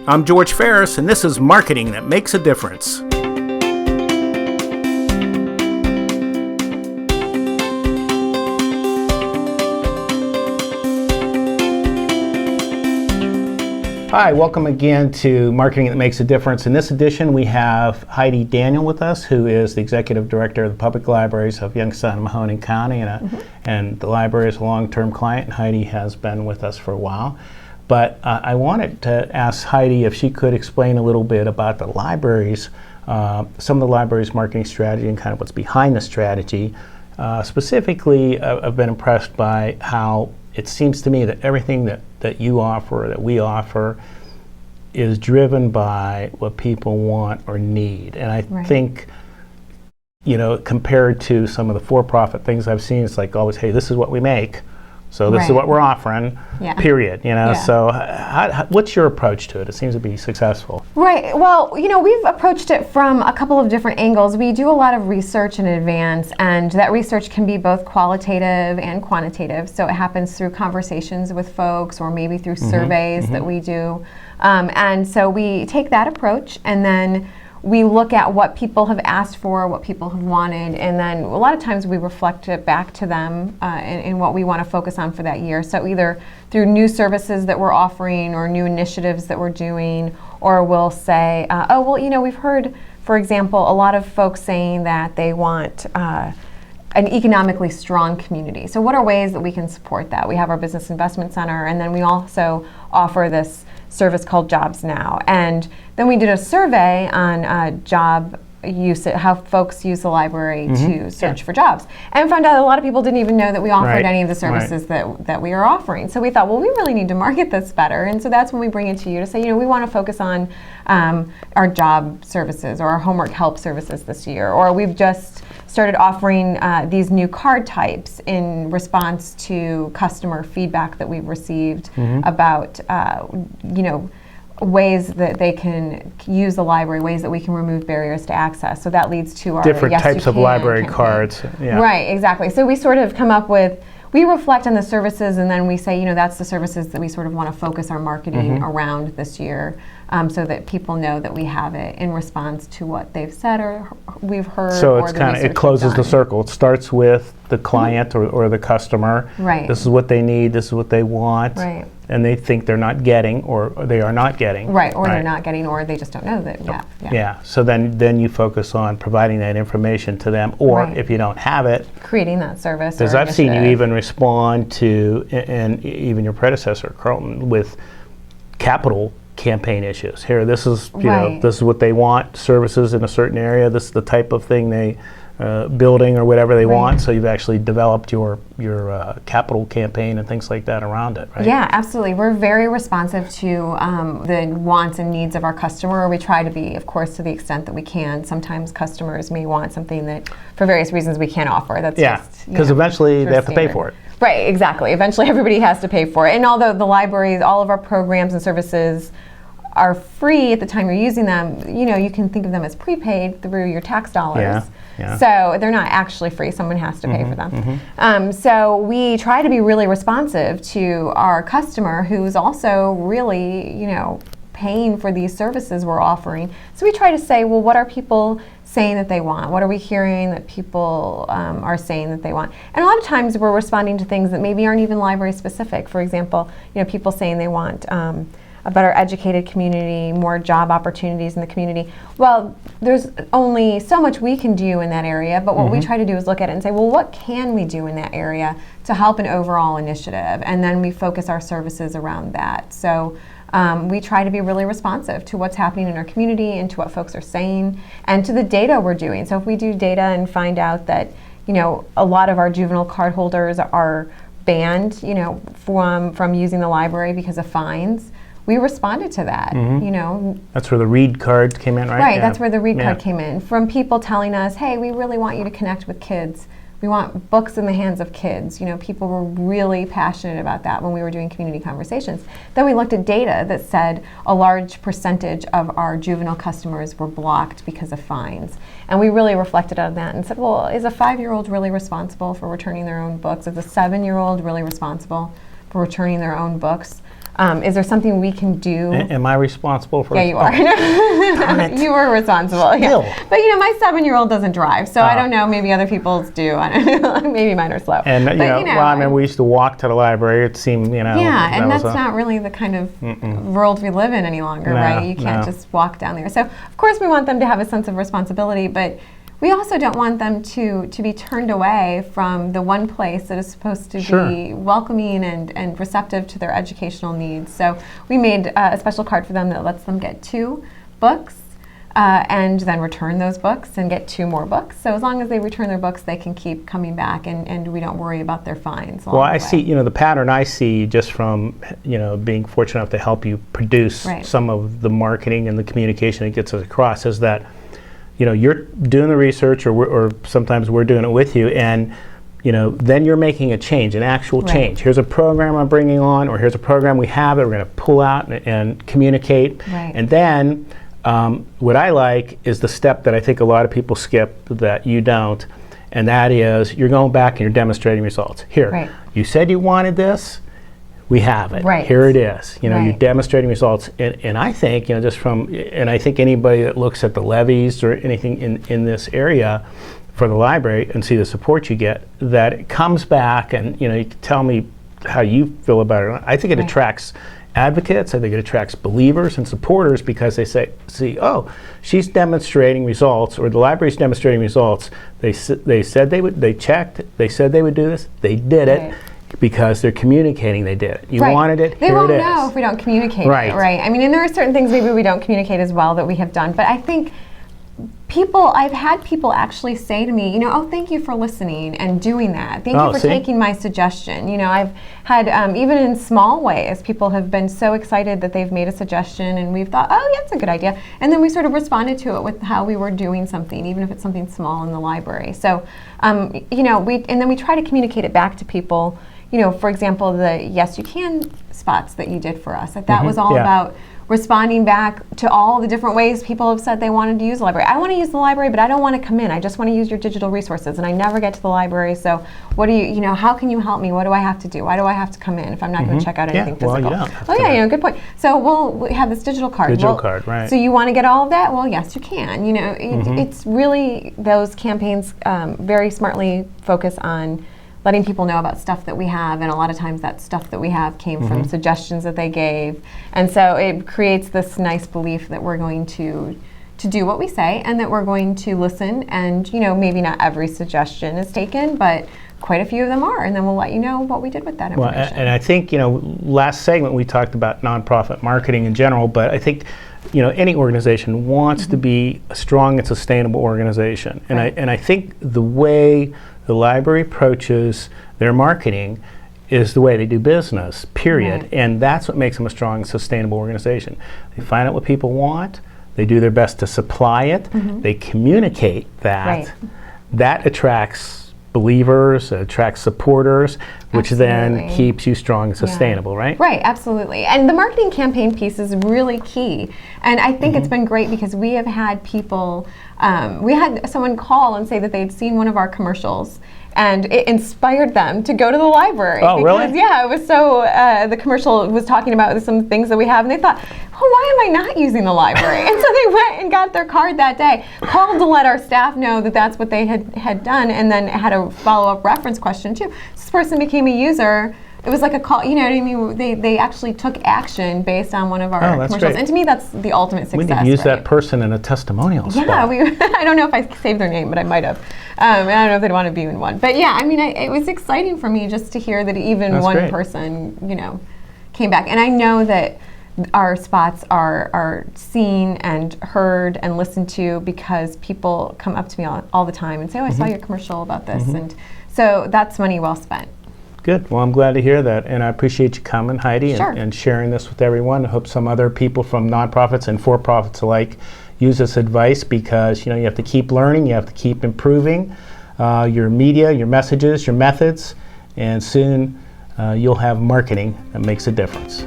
I'm George Farris, and this is Marketing That Makes a Difference. Hi, welcome again to Marketing That Makes a Difference. In this edition, we have Heidi Daniel with us, who is the Executive Director of the Public Libraries of Youngstown and Mahoning County, and the library is a long-term client, and Heidi has been with us for a while. But I wanted to ask Heidi if she could explain a little bit about the libraries, some of the library's marketing strategy and kind of what's behind the strategy. Specifically, I've been impressed by how it seems to me that everything that you offer, that we offer, is driven by what people want or need. And I think, you know, compared to some of the for-profit things I've seen, it's like always, hey, this is what we make, so this is what we're offering, period. You know, so what's your approach to it? It seems to be successful. Right. Well, you know, we've approached it from a couple of different angles. We do a lot of research in advance, and that research can be both qualitative and quantitative. So it happens through conversations with folks, or maybe through surveys that we do. And so we take that approach, and then we look at what people have asked for, what people have wanted, and then a lot of times we reflect it back to them in what we want to focus on for that year. So either through new services that we're offering or new initiatives that we're doing, or we'll say, oh, well, you know, we've heard, for example, a lot of folks saying that they want an economically strong community. So what are ways that we can support that? We have our Business Investment Center, and then we also offer this service called Jobs Now. And then we did a survey on job use, how folks use the library to search for jobs, and found out a lot of people didn't even know that we offered any of the services that we are offering. So we thought, well, we really need to market this better, and so that's when we bring it to you to say, you know, we want to focus on our job services or our homework help services this year, or we've just started offering these new card types in response to customer feedback that we've received about, you know, ways that they can use the library, ways that we can remove barriers to access. So that leads to our different types of library cards. Right, exactly. So we sort of come up with, we reflect on the services, and then we say, you know, that's the services that we sort of want to focus our marketing around this year, so that people know that we have it in response to what they've said or we've heard. So it's kind of, it closes the circle. It starts with the client or the customer. Right. This is what they need, this is what they want. Right. And they think they're not getting, or they are not getting. Right, or they're not getting, or they just don't know that. Yeah. So then you focus on providing that information to them, or if you don't have it, creating that service. Because I've seen you even respond to, and even your predecessor, Carlton, with capital campaign issues. Here, this is know, this is what they want, services in a certain area. This is the type of thing they building or whatever they want. So you've actually developed your capital campaign and things like that around it, right? Yeah, absolutely. We're very responsive to the wants and needs of our customer. We try to be, of course, to the extent that we can. Sometimes customers may want something that, for various reasons, we can't offer. That's just, because eventually they have to pay for it. Right, exactly. Eventually everybody has to pay for it. And although the libraries, all of our programs and services are free at the time you're using them, you know, you can think of them as prepaid through your tax dollars. So they're not actually free. Someone has to pay for them. So we try to be really responsive to our customer, who's also really, you know, paying for these services we're offering. So we try to say, well, what are people saying that they want? What are we hearing that people are saying that they want? And a lot of times we're responding to things that maybe aren't even library specific. For example, you know, people saying they want a better educated community, more job opportunities in the community. Well, there's only so much we can do in that area, but what we try to do is look at it and say, well, what can we do in that area to help an overall initiative? And then we focus our services around that. So we try to be really responsive to what's happening in our community and to what folks are saying and to the data we're doing. So if we do data and find out that, you know, a lot of our juvenile card holders are banned, you know, from using the library because of fines, we responded to that, you know. That's where the READ card came in, right? Right, that's where the READ card came in. From people telling us, hey, we really want you to connect with kids. We want books in the hands of kids. You know, people were really passionate about that when we were doing community conversations. Then we looked at data that said a large percentage of our juvenile customers were blocked because of fines. And we really reflected on that and said, well, is a 5-year-old really responsible for returning their own books? Is a 7-year-old really responsible for returning their own books? Is there something we can do? Am I responsible for? Yeah, you are. You were responsible. Yeah. But my 7-year-old doesn't drive, so I don't know. Maybe other people's do. I don't know. Maybe mine are slow. And well, I mean, we used to walk to the library. It seemed, Yeah, and that's not really the kind of world we live in any longer, right? You can't just walk down there. So of course we want them to have a sense of responsibility, but we also don't want them to be turned away from the one place that is supposed to be welcoming and receptive to their educational needs. So we made a special card for them that lets them get 2 books and then return those books and get 2 more books. So as long as they return their books, they can keep coming back, and we don't worry about their fines. Well, I see, the pattern I see just from, being fortunate enough to help you produce some of the marketing and the communication that gets us across is that you're doing the research, or sometimes we're doing it with you, and then you're making a change, an actual change. Here's a program I'm bringing on, or here's a program we have that we're going to pull out and communicate. And then what I like is the step that I think a lot of people skip that you don't, and that is you're going back and you're demonstrating results. Here, you said you wanted this. We have it. Here it is. You're demonstrating results, and I think and I think anybody that looks at the levies or anything in this area for the library and see the support you get, that it comes back, and you can tell me how you feel about it. I think it attracts advocates. I think it attracts believers and supporters because they see, oh, she's demonstrating results, or the library's demonstrating results. They said they would. They checked. They said they would do this. They did it. Because they're communicating they did it. You wanted it, they here won't it is. know if we don't communicate it, right? I mean, and there are certain things maybe we don't communicate as well that we have done, but I think I've had people actually say to me, oh, thank you for listening and doing that. Thank you for taking my suggestion. I've had, even in small ways, people have been so excited that they've made a suggestion, and we've thought, oh, yeah, that's a good idea. And then we sort of responded to it with how we were doing something, even if it's something small in the library. So, and then we try to communicate it back to people. For example, the Yes You Can spots that you did for us. That was all about responding back to all the different ways people have said they wanted to use the library. I want to use the library, but I don't want to come in. I just want to use your digital resources, and I never get to the library. So what do you, how can you help me? What do I have to do? Why do I have to come in if I'm not going to check out anything physical? Well, you don't have to good point. So we have this digital card. Right. So you want to get all of that? Well, yes, you can. It's really, those campaigns very smartly focus on letting people know about stuff that we have, and a lot of times that stuff that we have came from suggestions that they gave, and so it creates this nice belief that we're going to do what we say, and that we're going to listen, and maybe not every suggestion is taken, but quite a few of them are, and then we'll let you know what we did with that information. Well, and I think last segment we talked about nonprofit marketing in general, but I think any organization wants to be a strong and sustainable organization, and I think the way the library approaches their marketing is the way they do business, period. And that's what makes them a strong and sustainable organization. They find out what people want, they do their best to supply it, they communicate that. That attracts believers, attracts supporters, which then keeps you strong and sustainable, right? Right, absolutely. And the marketing campaign piece is really key. And I think it's been great because we have had people, we had someone call and say that they'd seen one of our commercials, and it inspired them to go to the library. Oh, really? Yeah, it was so, the commercial was talking about some things that we have, and they thought, why am I not using the library? And so they went and got their card that day, called to let our staff know that that's what they had done, and then had a follow-up reference question too. This person became a user. It was like a call, you know what I mean? They actually took action based on one of our commercials. Great. And to me, that's the ultimate success. We need to use that person in a testimonial spot. I don't know if I saved their name, but I might have. I don't know if they'd want to be in one. But yeah, I mean, it was exciting for me just to hear that even one person, came back. And I know that our spots are seen and heard and listened to because people come up to me all the time and say, oh, I saw your commercial about this. And so that's money well spent. Good. Well, I'm glad to hear that, and I appreciate you coming, Heidi, and sharing this with everyone. I hope some other people from nonprofits and for-profits alike use this advice, because you have to keep learning, you have to keep improving your media, your messages, your methods, and soon you'll have marketing that makes a difference.